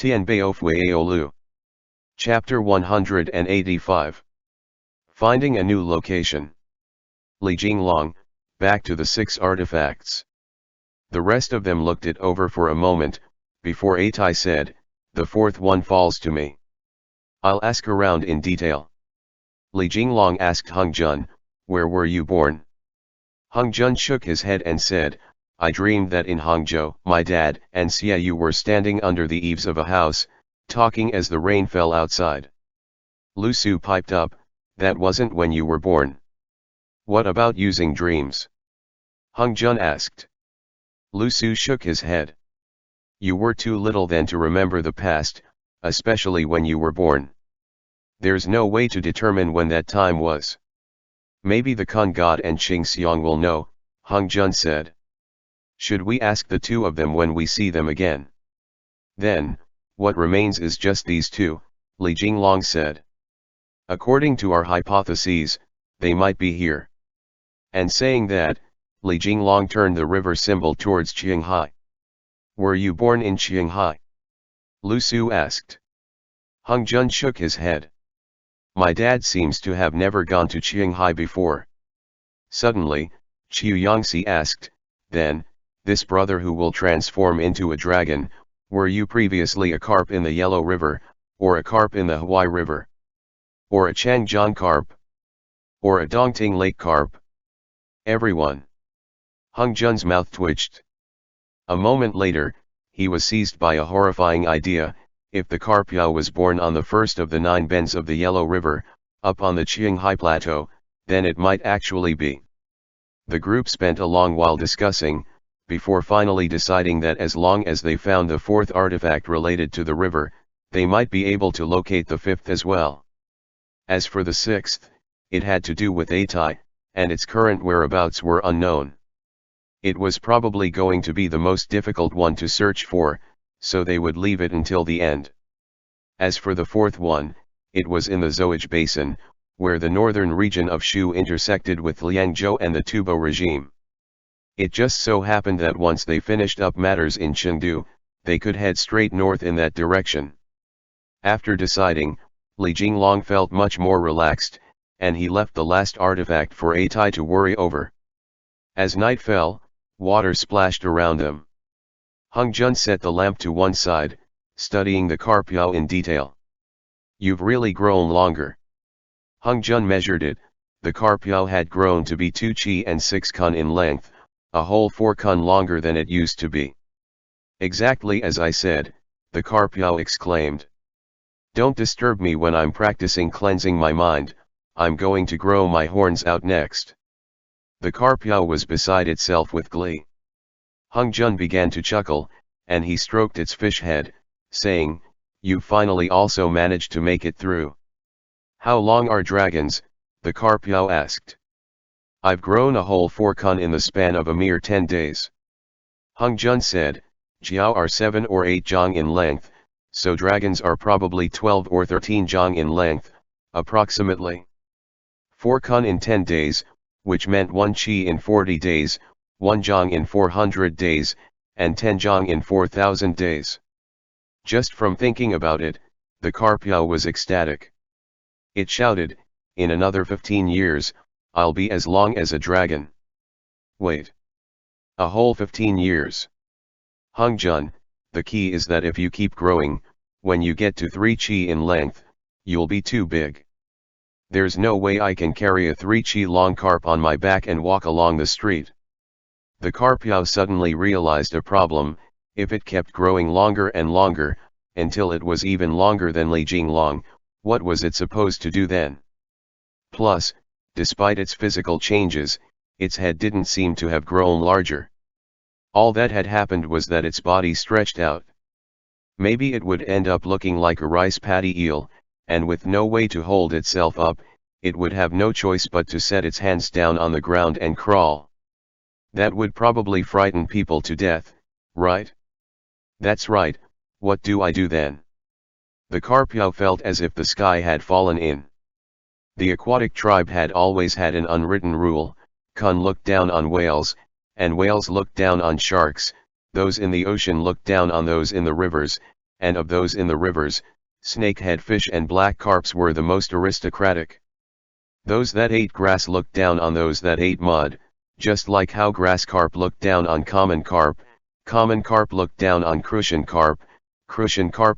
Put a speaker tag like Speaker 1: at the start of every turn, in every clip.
Speaker 1: Tianbao Fu Yao Lu. Chapter 185. Finding a new location. Li Jinglong, back to the 6 artifacts. The rest of them looked it over for a moment, before Atai said, "The 4th one falls to me. I'll ask around in detail." Li Jinglong asked Hung Jun, "Where were you born?" Hung Jun shook his head and said, "I dreamed that in Hangzhou, my dad and Xia Yu were standing under the eaves of a house, talking as the rain fell outside." Lu Su piped up, "That wasn't when you were born." "What about using dreams?" Hung Jun asked. Lu Su shook his head. "You were too little then to remember the past, especially when you were born. There's no way to determine when that time was." "Maybe the Kun God and Qing Xiang will know," Hung Jun said. "Should we ask the 2 of them when we see them again?" "Then, what remains is just these 2, Li Jinglong said. "According to our hypotheses, they might be here." And saying that, Li Jinglong turned the river symbol towards Qinghai. "Were you born in Qinghai?" Lu Su asked. Hung Jun shook his head. "My dad seems to have never gone to Qinghai before." Suddenly, Qiu Yangxi asked, "Then, this brother who will transform into a dragon, were you previously a carp in the Yellow River, or a carp in the Huai River? Or a Changjiang carp? Or a Dongting Lake carp?" "Everyone." Hung Jun's mouth twitched. A moment later, he was seized by a horrifying idea. If the carp Yao was born on the first of the 9 bends of the Yellow River, up on the Qinghai Plateau, then it might actually be. The group spent a long while discussing, before finally deciding that as long as they found the 4th artifact related to the river, they might be able to locate the 5th as well. As for the 6th, it had to do with Atai, and its current whereabouts were unknown. It was probably going to be the most difficult one to search for, so they would leave it until the end. As for the 4th one, it was in the Zhuge Basin, where the northern region of Shu intersected with Liangzhou and the Tubo regime. It just so happened that once they finished up matters in Chengdu, they could head straight north in that direction. After deciding, Li Jinglong felt much more relaxed, and he left the last artifact for Atai to worry over. As night fell, water splashed around them. Hung Jun set the lamp to one side, studying the carp Yao in detail. "You've really grown longer." Hung Jun measured it. The carp Yao had grown to be 2 chi and 6 kun in length, a whole 4 kun longer than it used to be. "Exactly as I said," the carp Yao exclaimed. "Don't disturb me when I'm practicing cleansing my mind. I'm going to grow my horns out next." The carp Yao was beside itself with glee. Hung Jun began to chuckle, and he stroked its fish head, saying, "You finally also managed to make it through." "How long are dragons?" the carp Yao asked. "I've grown a whole 4 kun in the span of a mere 10 days. Hung Jun said, "Jiao are 7 or 8 zhang in length, so dragons are probably 12 or 13 zhang in length, approximately. 4 kun in 10 days, which meant 1 chi in 40 days, 1 zhang in 400 days, and 10 zhang in 4,000 days. Just from thinking about it, the carp Yao was ecstatic. It shouted, "In another 15 years, I'll be as long as a dragon." "Wait. A whole 15 years. Hung Jun, the key is that if you keep growing, when you get to 3 chi in length, you'll be too big. There's no way I can carry a 3 chi long carp on my back and walk along the street." The carp Yao suddenly realized a problem. If it kept growing longer and longer, until it was even longer than Li Jinglong, what was it supposed to do then? Plus, despite its physical changes, its head didn't seem to have grown larger. All that had happened was that its body stretched out. Maybe it would end up looking like a rice paddy eel, and with no way to hold itself up, it would have no choice but to set its hands down on the ground and crawl. That would probably frighten people to death, right? "That's right. What do I do then?" The carp Yao felt as if the sky had fallen in. The aquatic tribe had always had an unwritten rule: Kun looked down on whales, and whales looked down on sharks, those in the ocean looked down on those in the rivers, and of those in the rivers, snakehead fish and black carps were the most aristocratic. Those that ate grass looked down on those that ate mud, just like how grass carp looked down on common carp looked down on crucian carp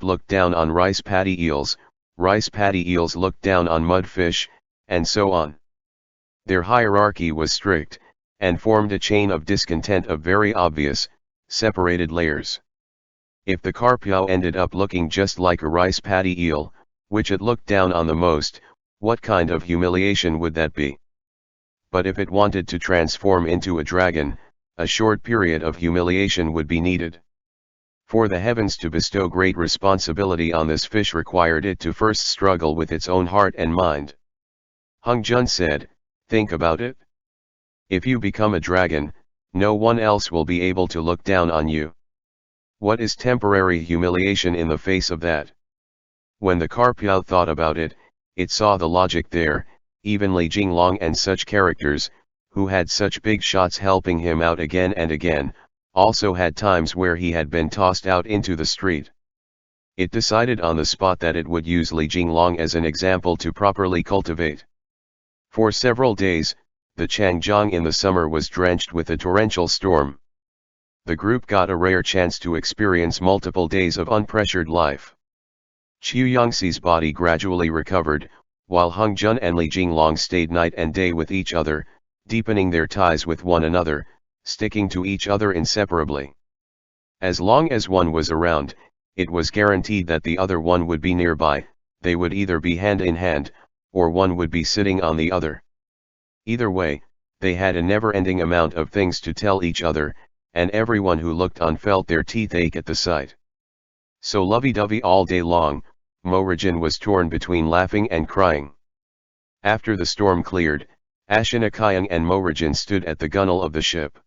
Speaker 1: looked down on rice paddy eels looked down on mudfish, and so on. Their hierarchy was strict, and formed a chain of discontent of very obvious, separated layers. If the carp yao ended up looking just like a rice paddy eel, which it looked down on the most, what kind of humiliation would that be? But if it wanted to transform into a dragon, a short period of humiliation would be needed. For the heavens to bestow great responsibility on this fish required it to first struggle with its own heart and mind. Hung Jun said, "Think about it. If you become a dragon, no one else will be able to look down on you. What is temporary humiliation in the face of that?" When the carp yao thought about it, it saw the logic there. Even Li Jinglong and such characters, who had such big shots helping him out again and again, also had times where he had been tossed out into the street. It decided on the spot that it would use Li Jinglong as an example to properly cultivate. For several days, the Changjiang in the summer was drenched with a torrential storm. The group got a rare chance to experience multiple days of unpressured life. Qiu Yangxi's body gradually recovered, while Hung Jun and Li Jinglong stayed night and day with each other, deepening their ties with one another, sticking to each other inseparably. As long as one was around, it was guaranteed that the other one would be nearby. They would either be hand in hand, or one would be sitting on the other. Either way, they had a never-ending amount of things to tell each other, and everyone who looked on felt their teeth ache at the sight. So lovey-dovey all day long, Morajin was torn between laughing and crying. After the storm cleared, Ashinakayang and Morajin stood at the gunwale of the ship.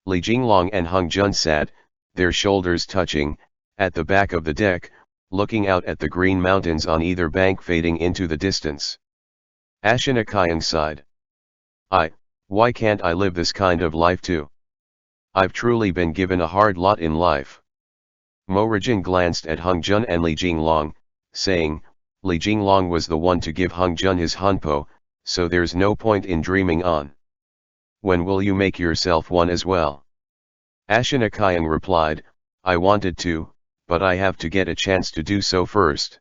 Speaker 1: Li Jinglong and Hung Jun sat, their shoulders touching, at the back of the deck, looking out at the green mountains on either bank fading into the distance. Ashinakayang sighed. Why can't I live this kind of life too? I've truly been given a hard lot in life." Morajin glanced at Hung Jun and Li Jinglong, saying, "Li Jinglong was the one to give Hung Jun his hanpo, so there's no point in dreaming on. When will you make yourself one as well?" Ashinakayang replied, "I wanted to, but I have to get a chance to do so first."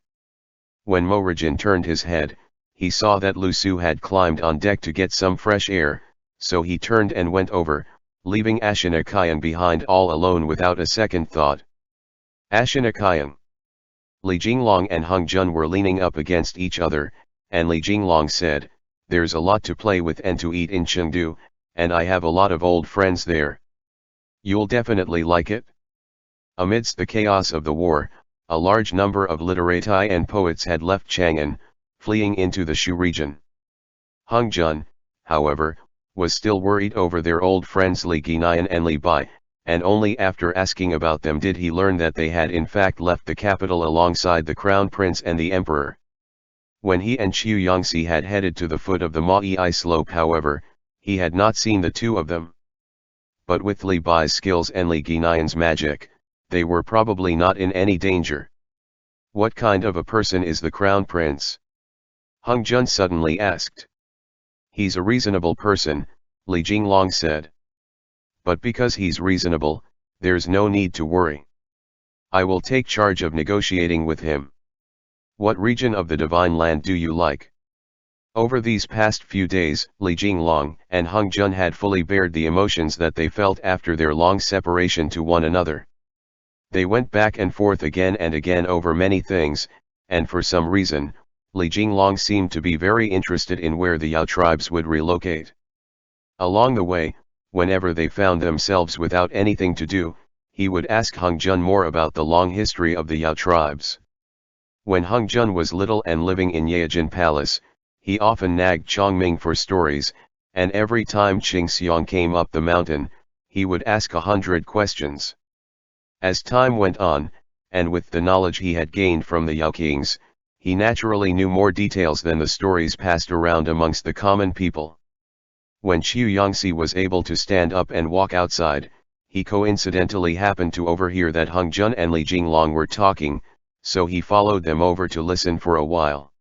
Speaker 1: When Morajin turned his head, he saw that Lu Su had climbed on deck to get some fresh air, so he turned and went over, leaving Ashinakayang behind all alone without a second thought. Ashinakayang. Li Jinglong and Hung Jun were leaning up against each other, and Li Jinglong said, "There's a lot to play with and to eat in Chengdu, and I have a lot of old friends there. You'll definitely like it." Amidst the chaos of the war, a large number of literati and poets had left Chang'an, fleeing into the Shu region. Hung Jun, however, was still worried over their old friends Li Guinian and Li Bai, and only after asking about them did he learn that they had in fact left the capital alongside the crown prince and the emperor. When he and Qiu Yangxi had headed to the foot of the Ma'i slope, however, he had not seen the two of them. But with Li Bai's skills and Li Guinian's magic, they were probably not in any danger. "What kind of a person is the crown prince?" Hung Jun suddenly asked. "He's a reasonable person," Li Jinglong said. "But because he's reasonable, there's no need to worry. I will take charge of negotiating with him. What region of the Divine Land do you like?" Over these past few days, Li Jinglong and Hung Jun had fully bared the emotions that they felt after their long separation to one another. They went back and forth again and again over many things, and for some reason, Li Jinglong seemed to be very interested in where the Yao tribes would relocate. Along the way, whenever they found themselves without anything to do, he would ask Hung Jun more about the long history of the Yao tribes. When Hung Jun was little and living in Yaojin Palace, he often nagged Chongming for stories, and every time Qing Xiang came up the mountain, he would ask 100 questions. As time went on, and with the knowledge he had gained from the Yao kings, he naturally knew more details than the stories passed around amongst the common people. When Qiu Yangxi was able to stand up and walk outside, he coincidentally happened to overhear that Hung Jun and Li Jinglong were talking, so he followed them over to listen for a while.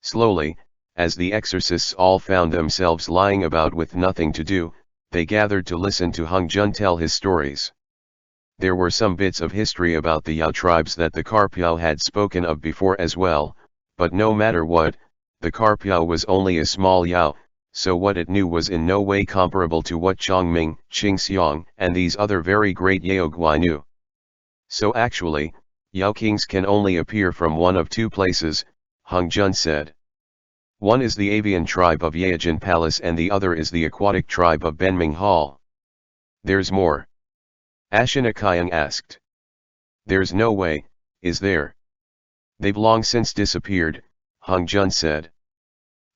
Speaker 1: Slowly, as the exorcists all found themselves lying about with nothing to do, they gathered to listen to Hung Jun tell his stories. There were some bits of history about the Yao tribes that the Carpiao had spoken of before as well, but no matter what, the Carpiao was only a small Yao, so what it knew was in no way comparable to what Chongming, Qingxiang, and these other very great Yaoguai knew. So actually, Yao kings can only appear from one of two places, Hung Jun said. One is the avian tribe of Yaojin Palace and the other is the aquatic tribe of Benming Hall. There's more? Ashina Kyung asked. There's no way, is there? They've long since disappeared, Hung Jun said.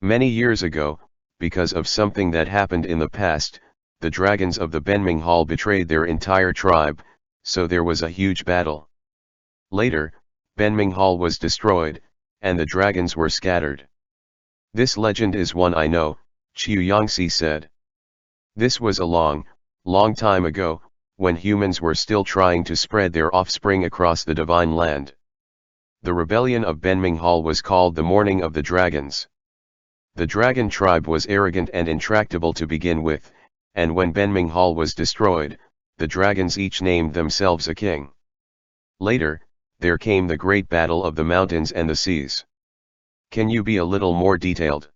Speaker 1: Many years ago, because of something that happened in the past, the dragons of the Benming Hall betrayed their entire tribe, so there was a huge battle. Later, Benming Hall was destroyed, and the dragons were scattered. This legend is one I know, Qiu Yangxi said. This was a long, long time ago, when humans were still trying to spread their offspring across the divine land. The rebellion of Benming Hall was called the Morning of the Dragons. The dragon tribe was arrogant and intractable to begin with, and when Benming Hall was destroyed, the dragons each named themselves a king. Later, there came the great battle of the mountains and the seas. Can you be a little more detailed?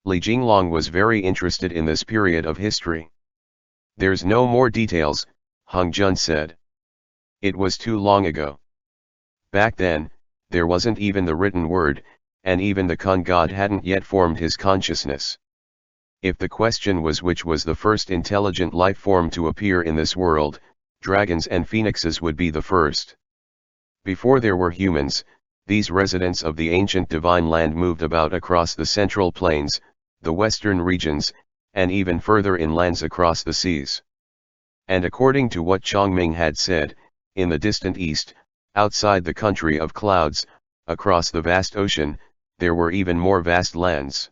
Speaker 1: Li Jinglong was very interested in this period of history. There's no more details, Hung Jun said. It was too long ago. Back then, there wasn't even the written word, and even the Kun god hadn't yet formed his consciousness. If the question was which was the first intelligent life form to appear in this world, dragons and phoenixes would be the first. Before there were humans, these residents of the ancient divine land moved about across the central plains, the western regions, and even further inlands across the seas. And according to what Chongming had said, in the distant east, outside the country of clouds, across the vast ocean, there were even more vast lands.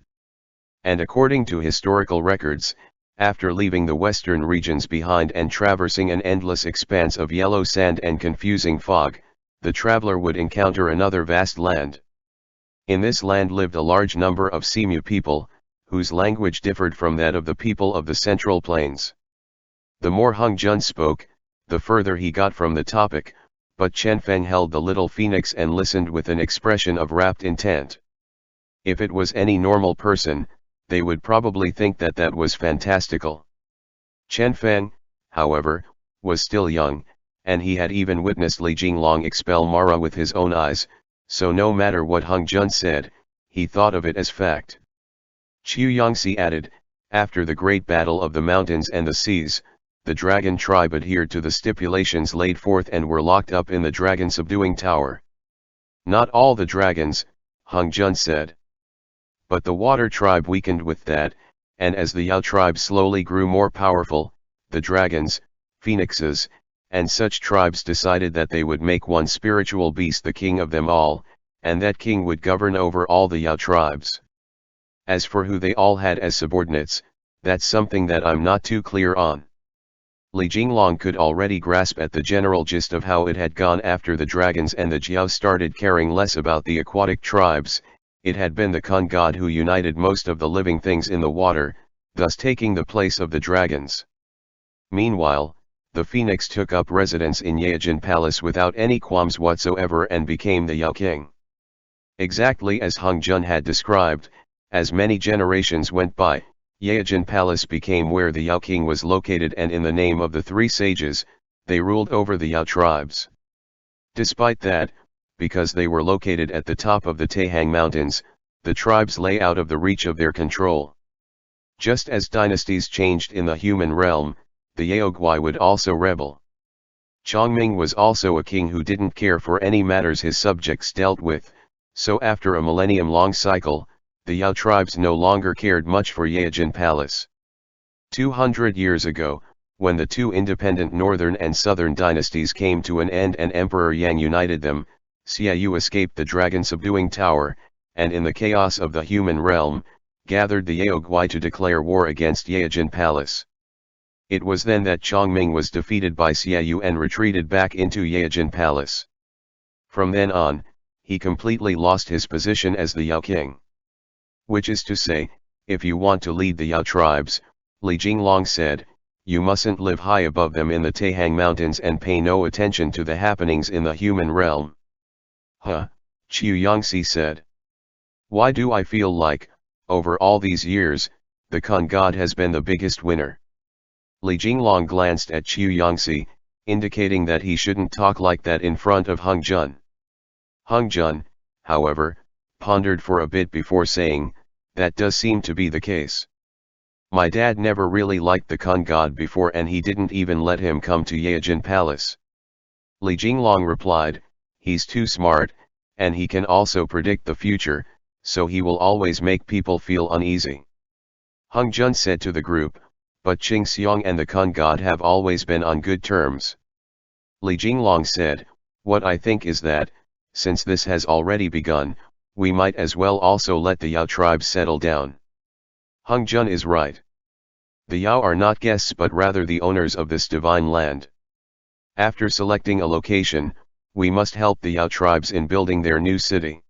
Speaker 1: And according to historical records, after leaving the western regions behind and traversing an endless expanse of yellow sand and confusing fog, the traveler would encounter another vast land. In this land lived a large number of Simu people, whose language differed from that of the people of the central plains. The more Hung Jun spoke, the further he got from the topic, but Chen Feng held the little phoenix and listened with an expression of rapt intent. If it was any normal person, they would probably think that that was fantastical. Chen Feng, however, was still young, and he had even witnessed Li Jinglong expel Mara with his own eyes, so no matter what Hung Jun said, he thought of it as fact. Qiu Yangxi added, after the great battle of the mountains and the seas, the dragon tribe adhered to the stipulations laid forth and were locked up in the dragon-subduing tower. Not all the dragons, Hung Jun said. But the water tribe weakened with that, and as the Yao tribe slowly grew more powerful, the dragons, phoenixes, and such tribes decided that they would make one spiritual beast the king of them all, and that king would govern over all the Yao tribes. As for who they all had as subordinates, that's something that I'm not too clear on. Li Jinglong could already grasp at the general gist of how it had gone after the dragons and the Jiao started caring less about the aquatic tribes. It had been the Kun god who united most of the living things in the water, thus taking the place of the dragons. Meanwhile, the phoenix took up residence in Yaojin Palace without any qualms whatsoever and became the Yao king. Exactly as Hung Jun had described, as many generations went by, Yaojin Palace became where the Yao king was located, and in the name of the three sages, they ruled over the Yao tribes. Despite that, because they were located at the top of the Taihang Mountains, the tribes lay out of the reach of their control. Just as dynasties changed in the human realm, the Yaoguai would also rebel. Chongming was also a king who didn't care for any matters his subjects dealt with, so after a millennium-long cycle, the Yao tribes no longer cared much for Yaojin Palace. 200 years ago, when the two independent northern and southern dynasties came to an end and Emperor Yang united them, Xiaoyu escaped the dragon-subduing tower, and in the chaos of the human realm, gathered the Yaoguai to declare war against Yaojin Palace. It was then that Chongming was defeated by Xiaoyu and retreated back into Yaojin Palace. From then on, he completely lost his position as the Yao King. Which is to say, if you want to lead the Yao tribes, Li Jinglong said, you mustn't live high above them in the Taihang Mountains and pay no attention to the happenings in the human realm. Huh, Qiu Yangxi said. Why do I feel like, over all these years, the Kun God has been the biggest winner? Li Jinglong glanced at Qiu Yangxi, indicating that he shouldn't talk like that in front of Hung Jun. Hung Jun, however, pondered for a bit before saying, that does seem to be the case. My dad never really liked the Kun God before and he didn't even let him come to Yaojin Palace. Li Jinglong replied, he's too smart, and he can also predict the future, so he will always make people feel uneasy. Hung Jun said to the group, but Qing Xiong and the Kun God have always been on good terms. Li Jinglong said, what I think is that, since this has already begun, we might as well also let the Yao tribe settle down. Hung Jun is right. The Yao are not guests but rather the owners of this divine land. After selecting a location, we must help the Yao tribes in building their new city.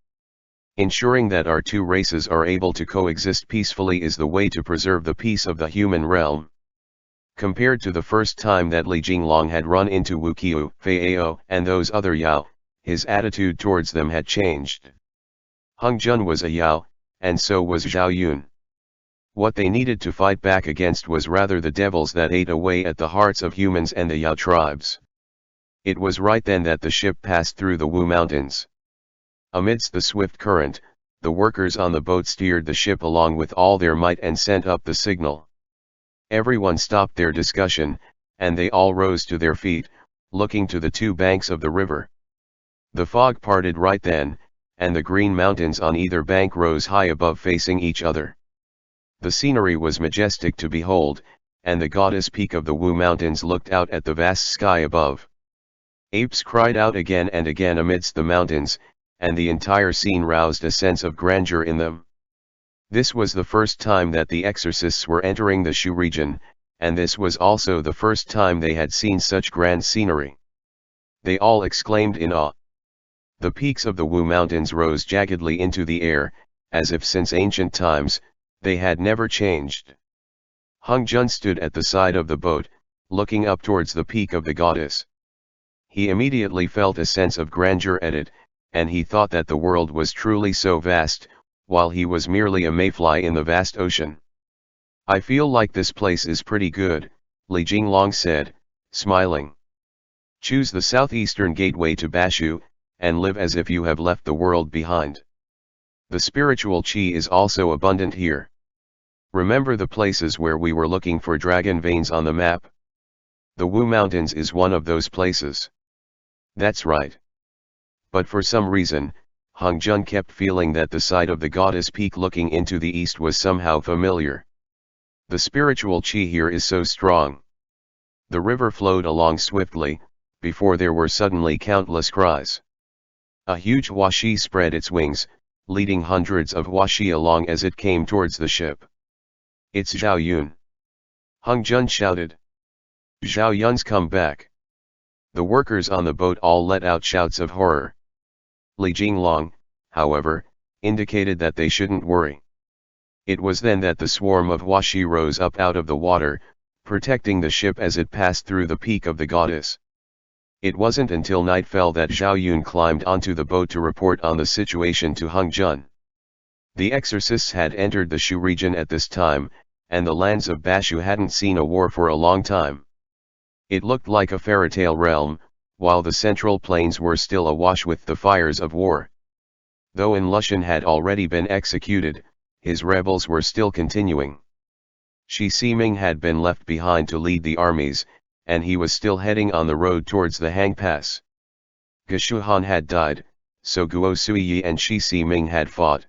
Speaker 1: Ensuring that our two races are able to coexist peacefully is the way to preserve the peace of the human realm. Compared to the first time that Li Jinglong had run into Wu Qiu, Fei Ao, and those other Yao, his attitude towards them had changed. Hung Jun was a Yao, and so was Zhao Yun. What they needed to fight back against was rather the devils that ate away at the hearts of humans and the Yao tribes. It was right then that the ship passed through the Wu Mountains. Amidst the swift current, the workers on the boat steered the ship along with all their might and sent up the signal. Everyone stopped their discussion, and they all rose to their feet, looking to the two banks of the river. The fog parted right then, and the green mountains on either bank rose high above facing each other. The scenery was majestic to behold, and the goddess peak of the Wu Mountains looked out at the vast sky above. Apes cried out again and again amidst the mountains, and the entire scene roused a sense of grandeur in them. This was the first time that the exorcists were entering the Shu region, and this was also the first time they had seen such grand scenery. They all exclaimed in awe. The peaks of the Wu Mountains rose jaggedly into the air, as if since ancient times, they had never changed. Hung Jun stood at the side of the boat, looking up towards the peak of the goddess. He immediately felt a sense of grandeur at it, and he thought that the world was truly so vast, while he was merely a mayfly in the vast ocean. I feel like this place is pretty good, Li Jinglong said, smiling. Choose the southeastern gateway to Bashu, and live as if you have left the world behind. The spiritual qi is also abundant here. Remember the places where we were looking for dragon veins on the map? The Wu Mountains is one of those places. That's right. But for some reason, Hung Jun kept feeling that the side of the goddess peak looking into the east was somehow familiar. The spiritual qi here is so strong. The river flowed along swiftly, before there were suddenly countless cries. A huge huashi spread its wings, leading hundreds of huashi along as it came towards the ship. It's Zhao Yun. Hung Jun shouted. Zhao Yun's come back. The workers on the boat all let out shouts of horror. Li Jinglong, however, indicated that they shouldn't worry. It was then that the swarm of huashi rose up out of the water, protecting the ship as it passed through the peak of the goddess. It wasn't until night fell that Zhao Yun climbed onto the boat to report on the situation to Hung Jun. The exorcists had entered the Shu region at this time, and the lands of Bashu hadn't seen a war for a long time. It looked like a fairy tale realm, while the central plains were still awash with the fires of war. Though An Lushan had already been executed, his rebels were still continuing. Shi Siming had been left behind to lead the armies, and he was still heading on the road towards the Hang Pass. Geshu Han had died, so Guo Suiyi and Shi Siming had fought.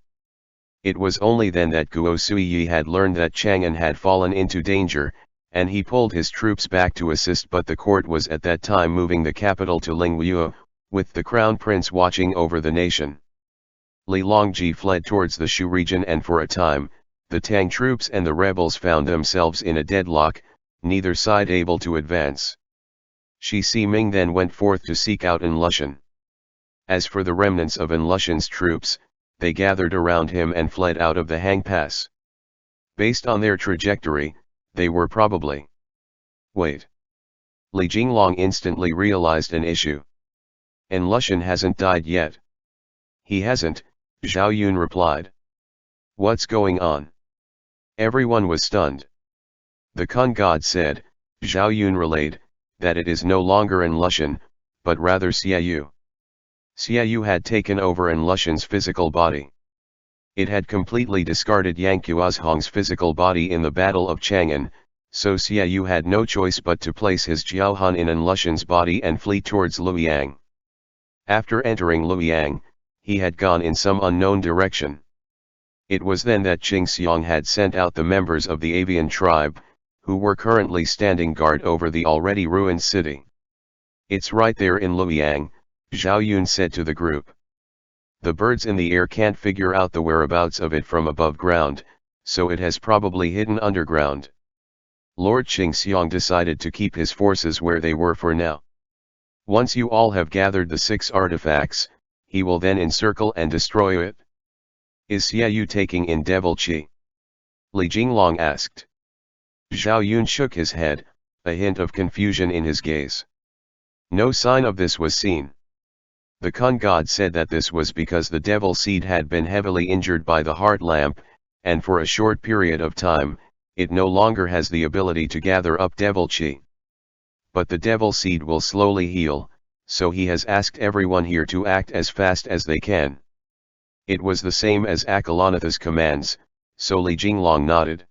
Speaker 1: It was only then that Guo Suiyi had learned that Chang'an had fallen into danger, and he pulled his troops back to assist, but the court was at that time moving the capital to Lingwu, with the crown prince watching over the nation. Li Longji fled towards the Shu region, and for a time, the Tang troops and the rebels found themselves in a deadlock, neither side able to advance. Shi Siming then went forth to seek out An Lushan. As for the remnants of An Lushan's troops, they gathered around him and fled out of the Hang Pass. Based on their trajectory, they were probably... Wait. Li Jinglong instantly realized an issue. An Lushan hasn't died yet. He hasn't, Zhao Yun replied. What's going on? Everyone was stunned. The Kun god said, Zhao Yun relayed, that it is no longer An Lushan, but rather Xiaoyu. Xiaoyu had taken over An Lushan's physical body. It had completely discarded Yang Kuozhong's physical body in the Battle of Chang'an, so Xiaoyu had no choice but to place his Jiaohan in An Lushan's body and flee towards Luoyang. After entering Luoyang, he had gone in some unknown direction. It was then that Qing Xiang had sent out the members of the avian tribe, who were currently standing guard over the already ruined city. It's right there in Luoyang, Zhao Yun said to the group. The birds in the air can't figure out the whereabouts of it from above ground, so it has probably hidden underground. Lord Qing Xiang decided to keep his forces where they were for now. Once you all have gathered the 6 artifacts, he will then encircle and destroy it. Is Xiaoyu taking in devil qi? Li Jinglong asked. Zhao Yun shook his head, a hint of confusion in his gaze. No sign of this was seen. The Kun god said that this was because the devil seed had been heavily injured by the heart lamp, and for a short period of time, it no longer has the ability to gather up devil qi. But the devil seed will slowly heal, so he has asked everyone here to act as fast as they can. It was the same as Akalanatha's commands, so Li Jinglong nodded.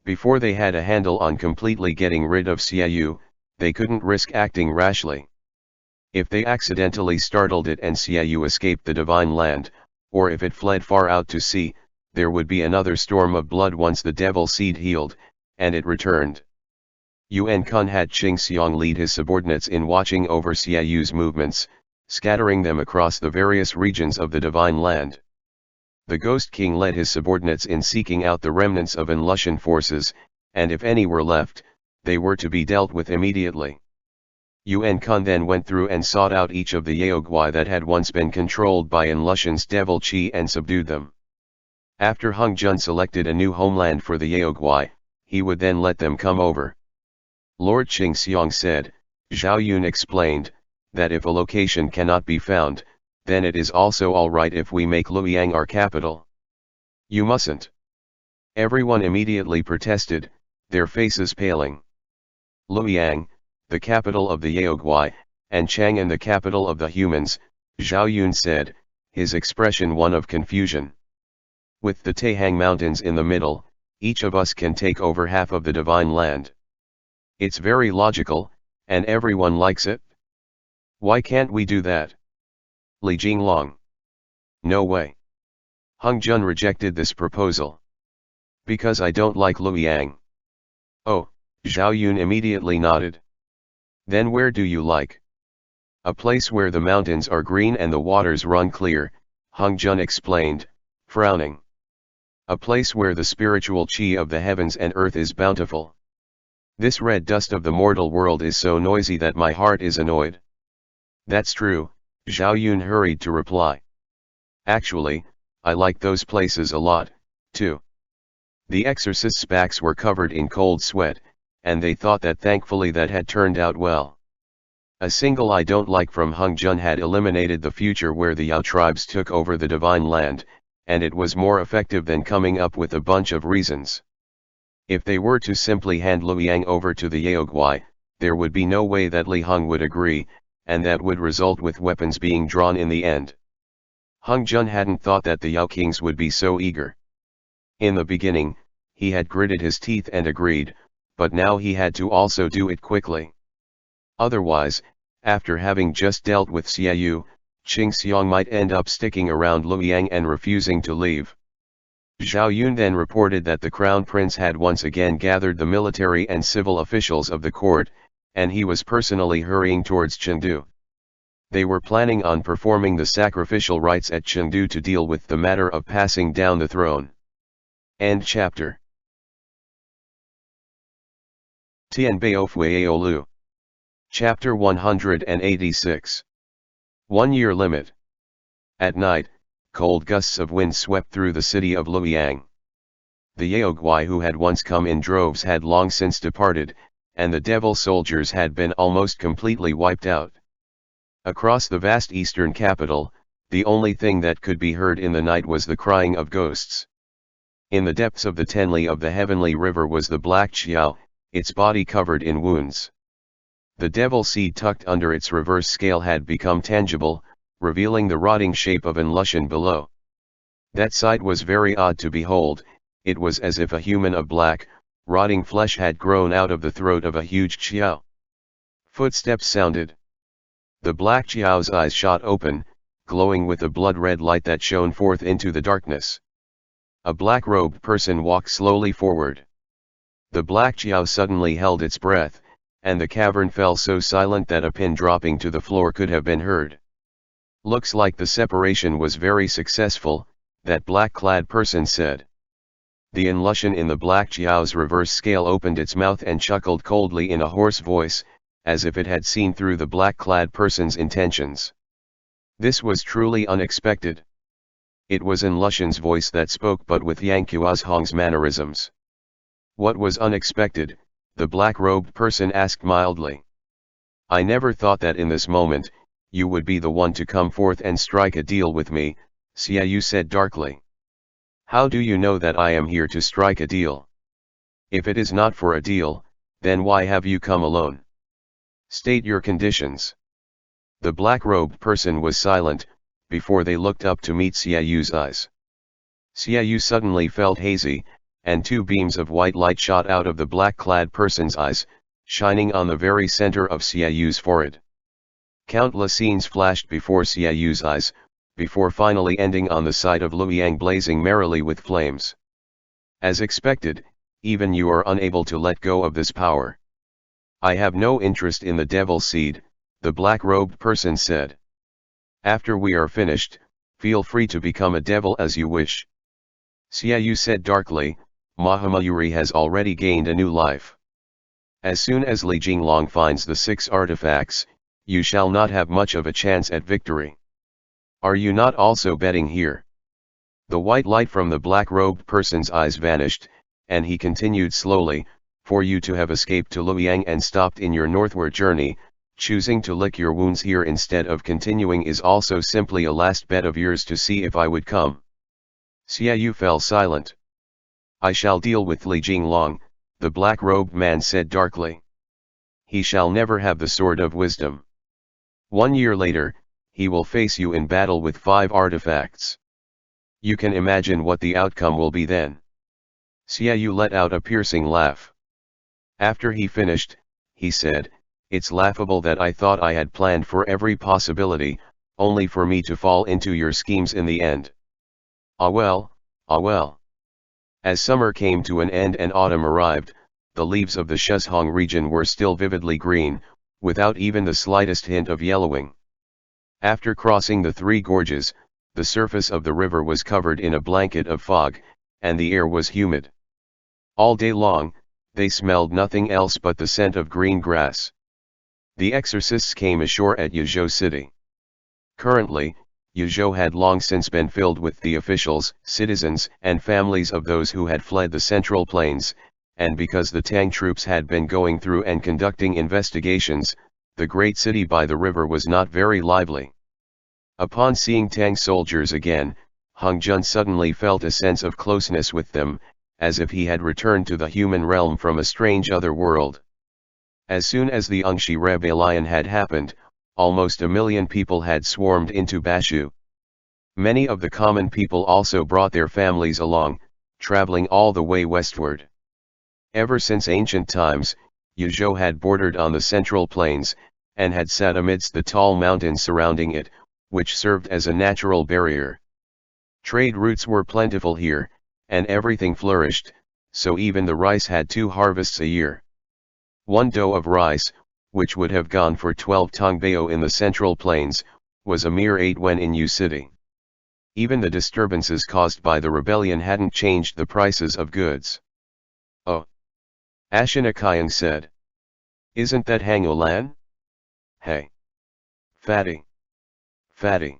Speaker 1: Before they had a handle on completely getting rid of Xiaoyu, they couldn't risk acting rashly. If they accidentally startled it and Xiaoyu escaped the divine land, or if it fled far out to sea, there would be another storm of blood once the devil seed healed, and it returned. Yuan Kun had Qing Xiang lead his subordinates in watching over Xiaoyu's movements, scattering them across the various regions of the divine land. The Ghost King led his subordinates in seeking out the remnants of An Lushan forces, and if any were left, they were to be dealt with immediately. Yuan Kun then went through and sought out each of the Yaoguai that had once been controlled by An Lushan's devil qi and subdued them. After Hung Jun selected a new homeland for the Yaoguai, he would then let them come over. Lord Qing Xiang said, Zhao Yun explained, that if a location cannot be found, then it is also alright if we make Luoyang our capital. You mustn't. Everyone immediately protested, their faces paling. Luoyang, the capital of the Yaoguai, and Chang'an the capital of the humans, Zhao Yun said, his expression one of confusion. With the Taihang Mountains in the middle, each of us can take over half of the divine land. It's very logical, and everyone likes it. Why can't we do that? Li Jinglong. No way. Hung Jun rejected this proposal. Because I don't like Luoyang. Oh, Zhao Yun immediately nodded. Then where do you like? A place where the mountains are green and the waters run clear, Hung Jun explained, frowning. A place where the spiritual qi of the heavens and earth is bountiful. This red dust of the mortal world is so noisy that my heart is annoyed. That's true, Zhao Yun hurried to reply. Actually, I like those places a lot, too. The exorcists' backs were covered in cold sweat, and they thought that thankfully that had turned out well. A single I don't like from Hung Jun had eliminated the future where the Yao tribes took over the divine land, and it was more effective than coming up with a bunch of reasons. If they were to simply hand Luoyang over to the Yaoguai, there would be no way that Li Hung would agree, and that would result with weapons being drawn in the end. Hung Jun hadn't thought that the Yao kings would be so eager. In the beginning, he had gritted his teeth and agreed, but now he had to also do it quickly. Otherwise, after having just dealt with Xiaoyu, Qing Xiang might end up sticking around Luoyang and refusing to leave. Zhao Yun then reported that the Crown Prince had once again gathered the military and civil officials of the court, and he was personally hurrying towards Chengdu. They were planning on performing the sacrificial rites at Chengdu to deal with the matter of passing down the throne. End chapter. Tianbao Fu Yao Lu. Chapter 186. 1 year limit. At night, cold gusts of wind swept through the city of Luoyang. The Yaoguai who had once come in droves had long since departed, and the devil soldiers had been almost completely wiped out. Across the vast eastern capital, the only thing that could be heard in the night was the crying of ghosts. In the depths of the Tenli of the heavenly river was the black Qiao, its body covered in wounds. The devil seed tucked under its reverse scale had become tangible, revealing the rotting shape of an Lushan below. That sight was very odd to behold. It was as if a human of black, rotting flesh had grown out of the throat of a huge Qiao. Footsteps sounded. The black Qiao's eyes shot open, glowing with a blood-red light that shone forth into the darkness. A black-robed person walked slowly forward. The black Qiao suddenly held its breath, and the cavern fell so silent that a pin dropping to the floor could have been heard. "Looks like the separation was very successful," that black-clad person said. The Lushan in the black Qiao's reverse scale opened its mouth and chuckled coldly in a hoarse voice, as if it had seen through the black-clad person's intentions. This was truly unexpected. It was Lushan's voice that spoke, but with Yang Kuozhong's mannerisms. "What was unexpected?" the black-robed person asked mildly. "I never thought that in this moment, you would be the one to come forth and strike a deal with me," Xiaoyu said darkly. "How do you know that I am here to strike a deal? If it is not for a deal, then why have you come alone? State your conditions." The black-robed person was silent, before they looked up to meet Xiaoyu's eyes. Xiaoyu suddenly felt hazy, and two beams of white light shot out of the black-clad person's eyes, shining on the very center of Xiaoyu's forehead. Countless scenes flashed before Xiaoyu's eyes, before finally ending on the side of Luoyang blazing merrily with flames. "As expected, even you are unable to let go of this power." "I have no interest in the devil seed," the black-robed person said. "After we are finished, feel free to become a devil as you wish." Xiaoyu said darkly, "Mahamayuri has already gained a new life. As soon as Li Jinglong finds the 6 artifacts, you shall not have much of a chance at victory. Are you not also betting here?" The white light from the black-robed person's eyes vanished, and he continued slowly, "For you to have escaped to Luoyang and stopped in your northward journey, choosing to lick your wounds here instead of continuing is also simply a last bet of yours to see if I would come." Xiaoyu fell silent. "I shall deal with Li Jinglong," the black-robed man said darkly. "He shall never have the sword of wisdom. 1 year later, he will face you in battle with 5 artifacts. You can imagine what the outcome will be then." Xiaoyu let out a piercing laugh. After he finished, he said, "It's laughable that I thought I had planned for every possibility, only for me to fall into your schemes in the end. Ah well, ah well." As summer came to an end and autumn arrived, the leaves of the Shizhong region were still vividly green, without even the slightest hint of yellowing. After crossing the 3 gorges, the surface of the river was covered in a blanket of fog, and the air was humid. All day long, they smelled nothing else but the scent of green grass. The exorcists came ashore at Yuzhou City. Currently, Yuzhou had long since been filled with the officials, citizens, and families of those who had fled the Central Plains, and because the Tang troops had been going through and conducting investigations, the great city by the river was not very lively. Upon seeing Tang soldiers again, Hung Jun suddenly felt a sense of closeness with them, as if he had returned to the human realm from a strange other world. As soon as the Ungshi rebellion had happened, almost 1 million people had swarmed into Bashu. Many of the common people also brought their families along, traveling all the way westward. Ever since ancient times, Yuzhou had bordered on the Central Plains, and had sat amidst the tall mountains surrounding it, which served as a natural barrier. Trade routes were plentiful here, and everything flourished, so even the rice had 2 harvests a year. 1 dough of rice, which would have gone for 12 tongbao in the Central Plains, was a mere 8 when in Yu City. Even the disturbances caused by the rebellion hadn't changed the prices of goods. "Oh," Ashinakayang said. Isn't that Hang Olan? Hey. Fatty. Fatty.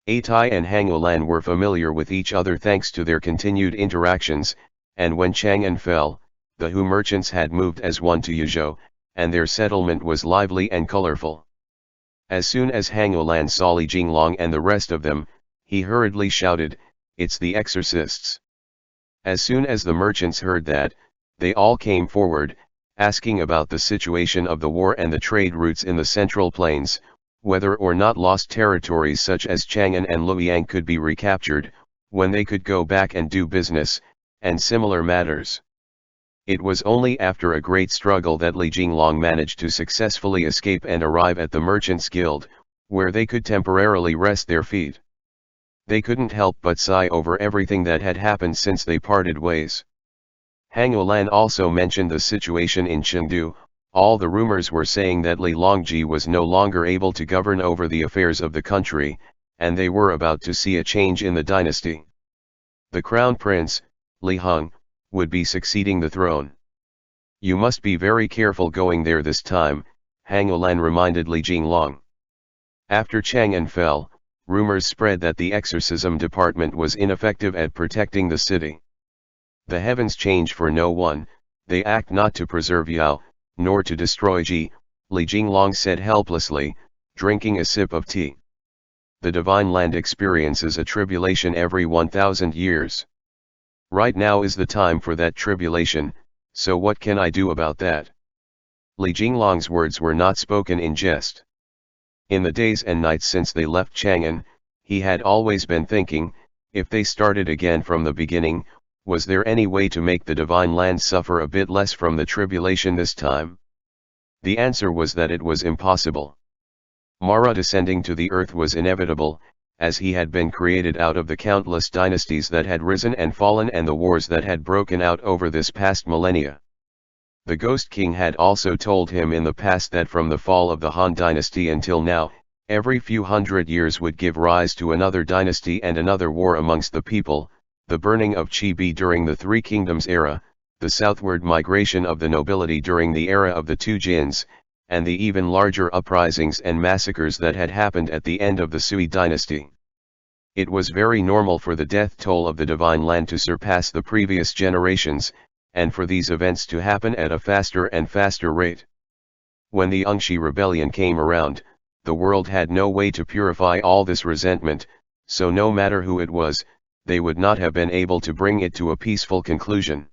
Speaker 1: Atai and Hang Olan were familiar with each other thanks to their continued interactions, and when Chang'an fell, the Hu merchants had moved as one to Yuzhou, and their settlement was lively and colorful. As soon as Hang Olan saw Li Jinglong and the rest of them, he hurriedly shouted, "It's the exorcists." As soon as the merchants heard that, they all came forward, asking about the situation of the war and the trade routes in the Central Plains, whether or not lost territories such as Chang'an and Luoyang could be recaptured, when they could go back and do business, and similar matters. It was only after a great struggle that Li Jinglong managed to successfully escape and arrive at the Merchants' Guild, where they could temporarily rest their feet. They couldn't help but sigh over everything that had happened since they parted ways. Hang Olan also mentioned the situation in Chengdu. All the rumors were saying that Li Longji was no longer able to govern over the affairs of the country, and they were about to see a change in the dynasty. The crown prince, Li Heng, would be succeeding the throne. "You must be very careful going there this time," Hang Olan reminded Li Jinglong. After Chang'an fell, rumors spread that the exorcism department was ineffective at protecting the city. "The heavens change for no one, they act not to preserve Yao, nor to destroy Ji," Li Jinglong said helplessly, drinking a sip of tea. "The divine land experiences a tribulation every 1,000 years. Right now is the time for that tribulation, so what can I do about that?" Li Jinglong's words were not spoken in jest. In the days and nights since they left Chang'an, he had always been thinking, if they started again from the beginning, was there any way to make the divine land suffer a bit less from the tribulation this time? The answer was that it was impossible. Mara descending to the earth was inevitable, as he had been created out of the countless dynasties that had risen and fallen and the wars that had broken out over this past millennia. The Ghost King had also told him in the past that from the fall of the Han dynasty until now, every few hundred years would give rise to another dynasty and another war amongst the people, the burning of Chibi during the Three Kingdoms era, the southward migration of the nobility during the era of the Two Jins, and the even larger uprisings and massacres that had happened at the end of the Sui dynasty. It was very normal for the death toll of the divine land to surpass the previous generations, and for these events to happen at a faster and faster rate. When the Ungshi rebellion came around, the world had no way to purify all this resentment, so no matter who it was, they would not have been able to bring it to a peaceful conclusion.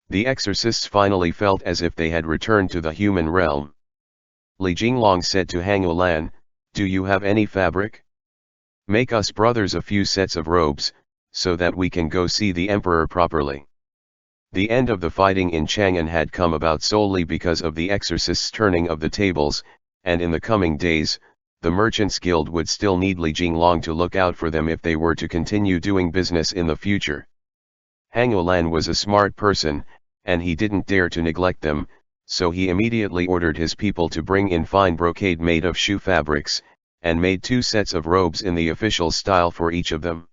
Speaker 1: The exorcists finally felt as if they had returned to the human realm. Li Jinglong said to Hang Olan, "Do you have any fabric? Make us brothers a few sets of robes, so that we can go see the emperor properly." The end of the fighting in Chang'an had come about solely because of the exorcists' turning of the tables, and in the coming days, the Merchants' Guild would still need Li Jinglong to look out for them if they were to continue doing business in the future. Hang Olan was a smart person, and he didn't dare to neglect them, so he immediately ordered his people to bring in fine brocade made of shoe fabrics, and made 2 sets of robes in the official style for each of them.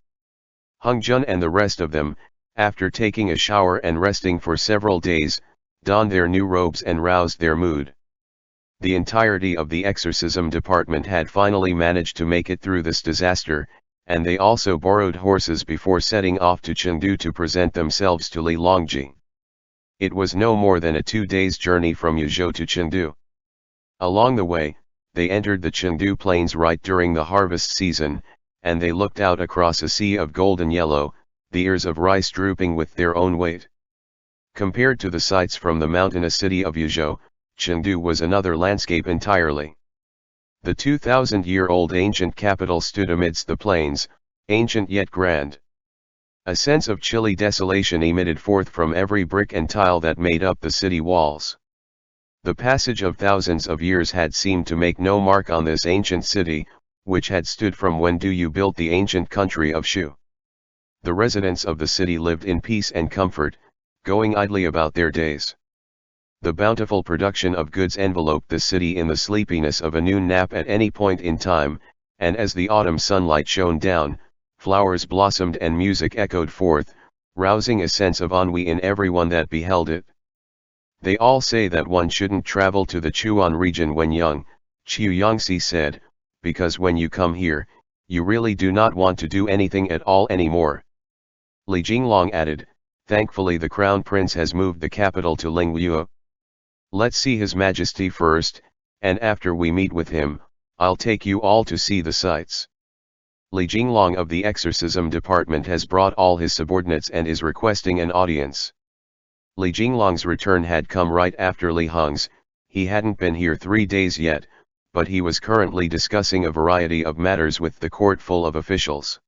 Speaker 1: Hung Jun and the rest of them, after taking a shower and resting for several days, donned their new robes and roused their mood. The entirety of the exorcism department had finally managed to make it through this disaster, and they also borrowed horses before setting off to Chengdu to present themselves to Li Longji. It was no more than a 2 days' journey from Yuzhou to Chengdu. Along the way, they entered the Chengdu plains right during the harvest season, and they looked out across a sea of golden yellow, the ears of rice drooping with their own weight. Compared to the sights from the mountainous city of Yuzhou, Chengdu was another landscape entirely. The 2,000-year-old ancient capital stood amidst the plains, ancient yet grand. A sense of chilly desolation emitted forth from every brick and tile that made up the city walls. The passage of thousands of years had seemed to make no mark on this ancient city, which had stood from when Du built the ancient country of Shu. The residents of the city lived in peace and comfort, going idly about their days. The bountiful production of goods enveloped the city in the sleepiness of a noon nap at any point in time, and as the autumn sunlight shone down, flowers blossomed and music echoed forth, rousing a sense of ennui in everyone that beheld it. They all say that one shouldn't travel to the Chuan region when young, Qiu Yangxi said, because when you come here, you really do not want to do anything at all anymore. Li Jinglong added, thankfully the Crown Prince has moved the capital to Lingyue. Let's see His Majesty first, and after we meet with him, I'll take you all to see the sights. Li Jinglong of the Exorcism Department has brought all his subordinates and is requesting an audience. Li Jinglong's return had come right after Li Hong's. He hadn't been here 3 days yet, but he was currently discussing a variety of matters with the court full of officials.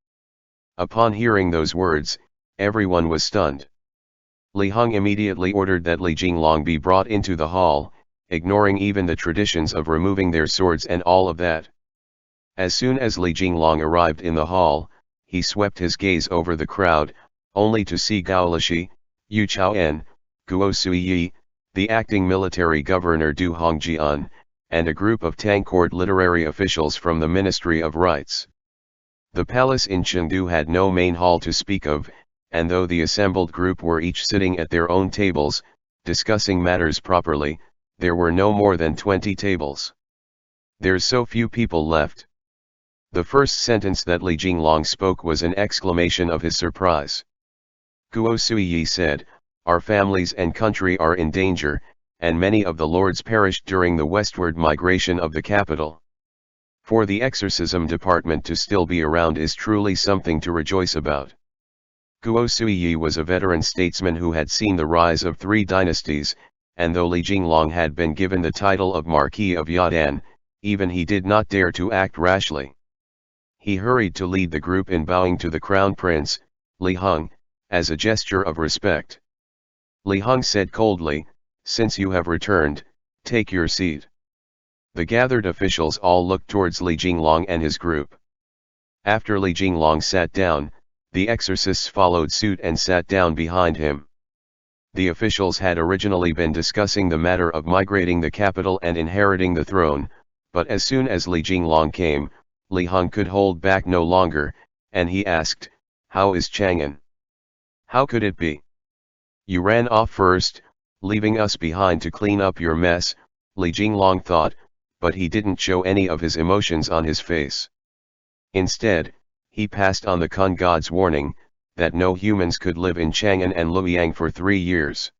Speaker 1: Upon hearing those words, everyone was stunned. Li Hong immediately ordered that Li Jinglong be brought into the hall, ignoring even the traditions of removing their swords and all of that. As soon as Li Jinglong arrived in the hall, he swept his gaze over the crowd, only to see Gao Lishi, Yu Chaoen, Guo Suiyi, the acting military governor Du Hongjian, and a group of Tang Court literary officials from the Ministry of Rights. The palace in Chengdu had no main hall to speak of, and though the assembled group were each sitting at their own tables, discussing matters properly, there were no more than 20 tables. There's so few people left. The first sentence that Li Jinglong spoke was an exclamation of his surprise. Guo Suiyi said, our families and country are in danger, and many of the lords perished during the westward migration of the capital. For the exorcism department to still be around is truly something to rejoice about. Guo Suiyi was a veteran statesman who had seen the rise of 3 dynasties, and though Li Jinglong had been given the title of Marquis of Yadan, even he did not dare to act rashly. He hurried to lead the group in bowing to the Crown Prince, Li Hong, as a gesture of respect. Li Hong said coldly, since you have returned, take your seat. The gathered officials all looked towards Li Jinglong and his group. After Li Jinglong sat down, the exorcists followed suit and sat down behind him. The officials had originally been discussing the matter of migrating the capital and inheriting the throne, but as soon as Li Jinglong came, Li Hong could hold back no longer, and he asked, how is Chang'an? How could it be? You ran off first, leaving us behind to clean up your mess, Li Jinglong thought, but he didn't show any of his emotions on his face. Instead, he passed on the Kun god's warning, that no humans could live in Chang'an and Luoyang for 3 years.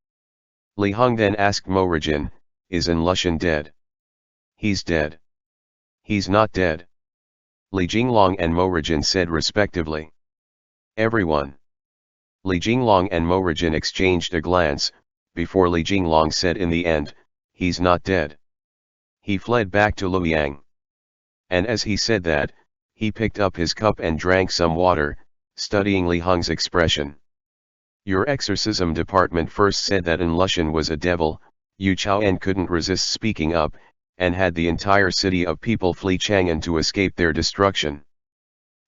Speaker 1: Li Hong then asked Mo Rijin, is An Lushan dead? He's dead. He's not dead. Li Jinglong and Mo Rijin said respectively. Everyone. Li Jinglong and Mo Rijin exchanged a glance, before Li Jinglong said in the end, he's not dead. He fled back to Luoyang. And as he said that, he picked up his cup and drank some water, studying Li Hong's expression. Your exorcism department first said that An Lushan was a devil, Yu Chaoen couldn't resist speaking up, and had the entire city of people flee Chang'an to escape their destruction.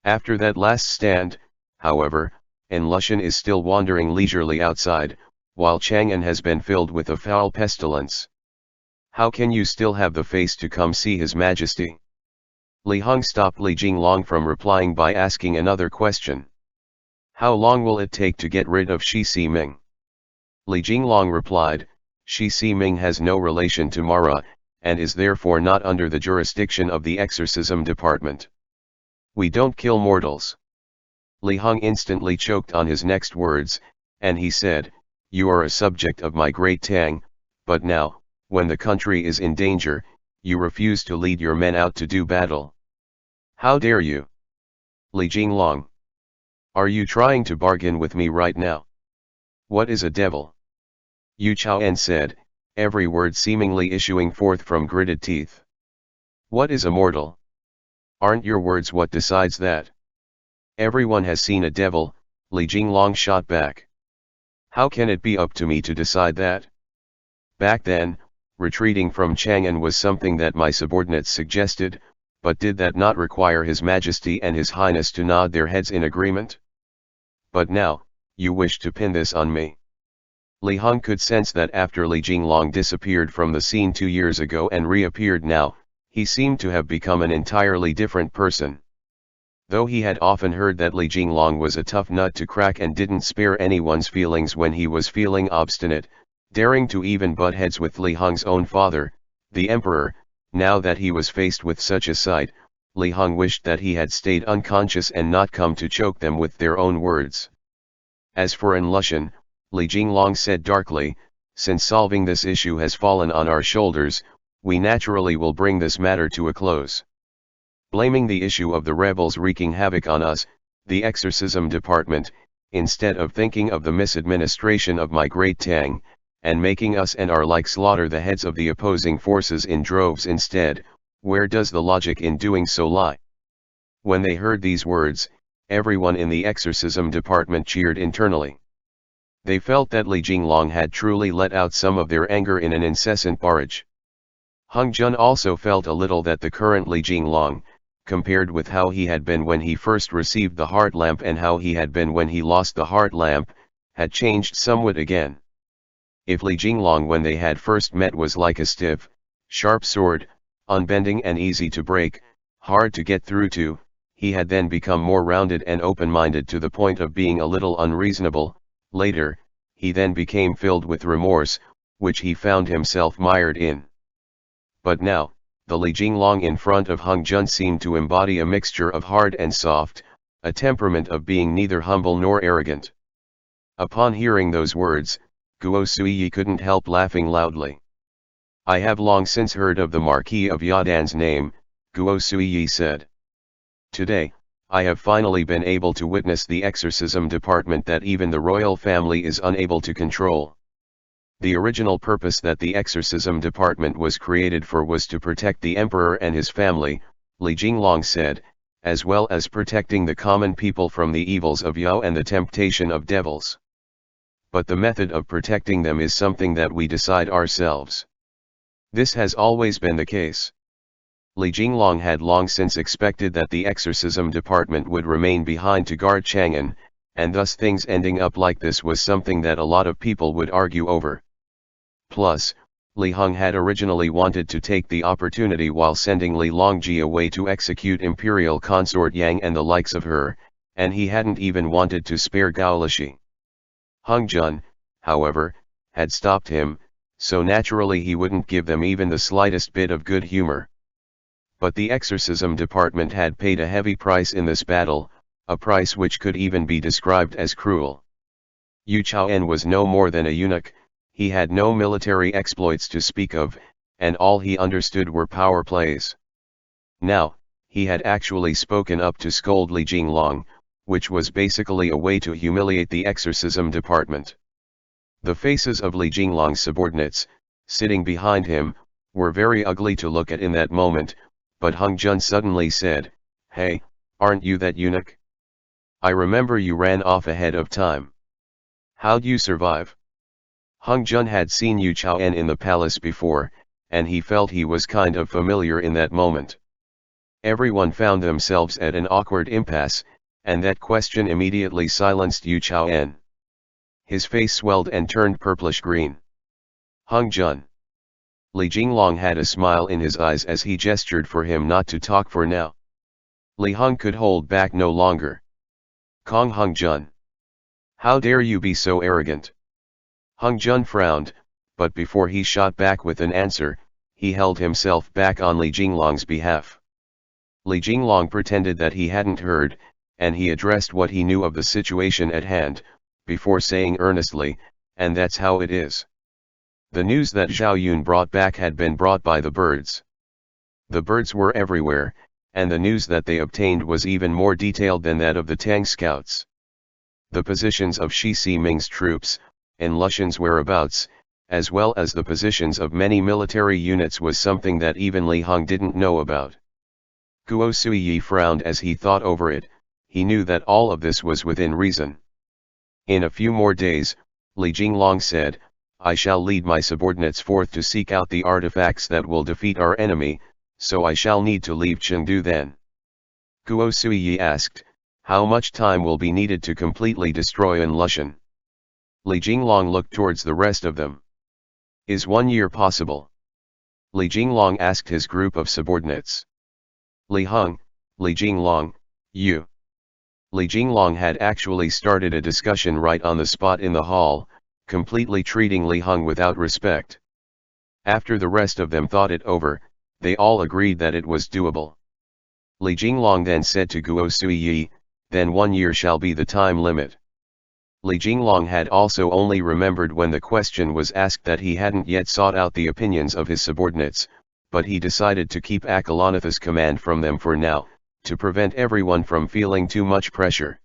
Speaker 1: After that last stand, however, An Lushan is still wandering leisurely outside, while Chang'an has been filled with a foul pestilence. How can you still have the face to come see His Majesty? Li Hong stopped Li Jinglong from replying by asking another question. How long will it take to get rid of Shi Siming? Li Jinglong replied, Shi Siming has no relation to Mara, and is therefore not under the jurisdiction of the exorcism department. We don't kill mortals. Li Hong instantly choked on his next words, and he said, you are a subject of my great Tang, but now, when the country is in danger, you refuse to lead your men out to do battle. How dare you? Li Jinglong. Are you trying to bargain with me right now? What is a devil? Yu Chaoen said, every word seemingly issuing forth from gritted teeth. What is a mortal? Aren't your words what decides that? Everyone has seen a devil, Li Jinglong shot back. How can it be up to me to decide that? Back then, retreating from Chang'an was something that my subordinates suggested, but did that not require His Majesty and His Highness to nod their heads in agreement? But now, you wish to pin this on me. Li Hong could sense that after Li Jinglong disappeared from the scene 2 years ago and reappeared now, he seemed to have become an entirely different person. Though he had often heard that Li Jinglong was a tough nut to crack and didn't spare anyone's feelings when he was feeling obstinate, daring to even butt heads with Li Hong's own father, the emperor. Now that he was faced with such a sight, Li Hong wished that he had stayed unconscious and not come to choke them with their own words. As for Lushan, Li Jinglong said darkly, since solving this issue has fallen on our shoulders, we naturally will bring this matter to a close. Blaming the issue of the rebels wreaking havoc on us, the exorcism department, instead of thinking of the misadministration of my great Tang, and making us and our like slaughter the heads of the opposing forces in droves instead, where does the logic in doing so lie? When they heard these words, everyone in the exorcism department cheered internally. They felt that Li Jinglong had truly let out some of their anger in an incessant barrage. Hung Jun also felt a little that the current Li Jinglong, compared with how he had been when he first received the heart lamp and how he had been when he lost the heart lamp, had changed somewhat again. If Li Jinglong when they had first met was like a stiff, sharp sword, unbending and easy to break, hard to get through to, he had then become more rounded and open-minded to the point of being a little unreasonable. Later, he then became filled with remorse, which he found himself mired in. But now, the Li Jinglong in front of Hung Jun seemed to embody a mixture of hard and soft, a temperament of being neither humble nor arrogant. Upon hearing those words, Guo Suiyi couldn't help laughing loudly. I have long since heard of the Marquis of Yadan's name, Guo Suiyi said. Today, I have finally been able to witness the exorcism department that even the royal family is unable to control. The original purpose that the exorcism department was created for was to protect the emperor and his family, Li Jinglong said, as well as protecting the common people from the evils of Yao and the temptation of devils. But the method of protecting them is something that we decide ourselves. This has always been the case. Li Jinglong had long since expected that the exorcism department would remain behind to guard Chang'an, and thus things ending up like this was something that a lot of people would argue over. Plus, Li Hong had originally wanted to take the opportunity while sending Li Longji away to execute imperial consort Yang and the likes of her, and he hadn't even wanted to spare Gao Lishi. Hung Jun, however, had stopped him, so naturally he wouldn't give them even the slightest bit of good humor. But the exorcism department had paid a heavy price in this battle, a price which could even be described as cruel. Yu Chaoen was no more than a eunuch, he had no military exploits to speak of, and all he understood were power plays. Now, he had actually spoken up to scold Li Jinglong, which was basically a way to humiliate the exorcism department. The faces of Li Jinglong's subordinates, sitting behind him, were very ugly to look at in that moment, but Hung Jun suddenly said, "Hey, aren't you that eunuch? I remember you ran off ahead of time. How'd you survive?" Hung Jun had seen Yu Chaoen in the palace before, and he felt he was kind of familiar in that moment. Everyone found themselves at an awkward impasse, and that question immediately silenced Yu Chaoen. His face swelled and turned purplish green. Hung Jun. Li Jinglong had a smile in his eyes as he gestured for him not to talk for now. Li Hong could hold back no longer. Kong Hung Jun. How dare you be so arrogant? Hung Jun frowned, but before he shot back with an answer, he held himself back on Li Jinglong's behalf. Li Jinglong pretended that he hadn't heard, and he addressed what he knew of the situation at hand, before saying earnestly, "And that's how it is." The news that Zhao Yun brought back had been brought by the birds. The birds were everywhere, and the news that they obtained was even more detailed than that of the Tang scouts. The positions of Shi Siming's troops, and Lushan's whereabouts, as well as the positions of many military units was something that even Li Hong didn't know about. Guo Suiyi frowned as he thought over it. He knew that all of this was within reason. In a few more days, Li Jinglong said, "I shall lead my subordinates forth to seek out the artifacts that will defeat our enemy, so I shall need to leave Chengdu then." Guo Suiyi asked, "How much time will be needed to completely destroy Lushan?" Li Jinglong looked towards the rest of them. "Is 1 year possible?" Li Jinglong asked his group of subordinates. Li Hong, Li Jinglong, you. Li Jinglong had actually started a discussion right on the spot in the hall, completely treating Li Heng without respect. After the rest of them thought it over, they all agreed that it was doable. Li Jinglong then said to Guo Suiyi, "Then 1 year shall be the time limit." Li Jinglong had also only remembered when the question was asked that he hadn't yet sought out the opinions of his subordinates, but he decided to keep Akalanatha's command from them for now, to prevent everyone from feeling too much pressure.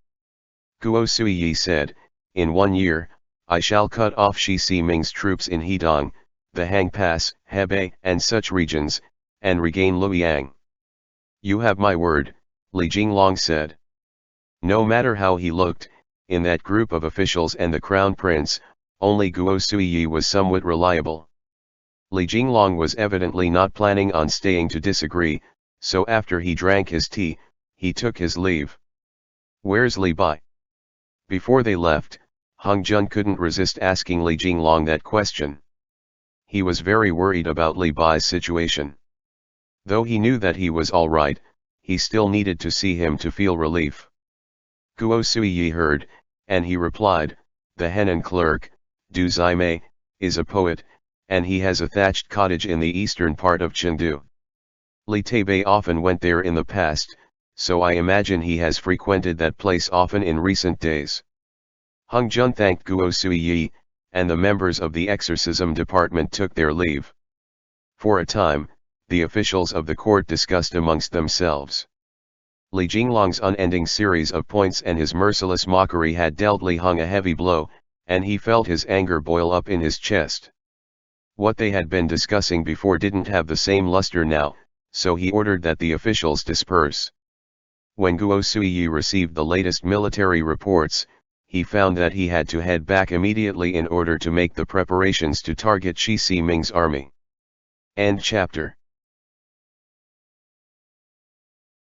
Speaker 1: Guo Suiyi said, "In 1 year, I shall cut off Shi Siming's troops in Hedong, the Han Pass, Hebei and such regions, and regain Luoyang." "You have my word," Li Jinglong said. No matter how he looked, in that group of officials and the crown prince, only Guo Suiyi was somewhat reliable. Li Jinglong was evidently not planning on staying to disagree, so after he drank his tea, he took his leave. "Where's Li Bai?" Before they left, Hung Jun couldn't resist asking Li Jinglong that question. He was very worried about Li Bai's situation. Though he knew that he was all right, he still needed to see him to feel relief. Guo Suiyi heard, and he replied, "The Henan clerk, Du Zimei, is a poet, and he has a thatched cottage in the eastern part of Chengdu. Li Taibei often went there in the past, so I imagine he has frequented that place often in recent days." Hung Jun thanked Guo Suiyi, and the members of the exorcism department took their leave. For a time, the officials of the court discussed amongst themselves. Li Jinglong's unending series of points and his merciless mockery had dealt Li Heng a heavy blow, and he felt his anger boil up in his chest. What they had been discussing before didn't have the same luster now, so he ordered that the officials disperse. When Guo Suiyi received the latest military reports, he found that he had to head back immediately in order to make the preparations to target Shi Siming's army. End chapter.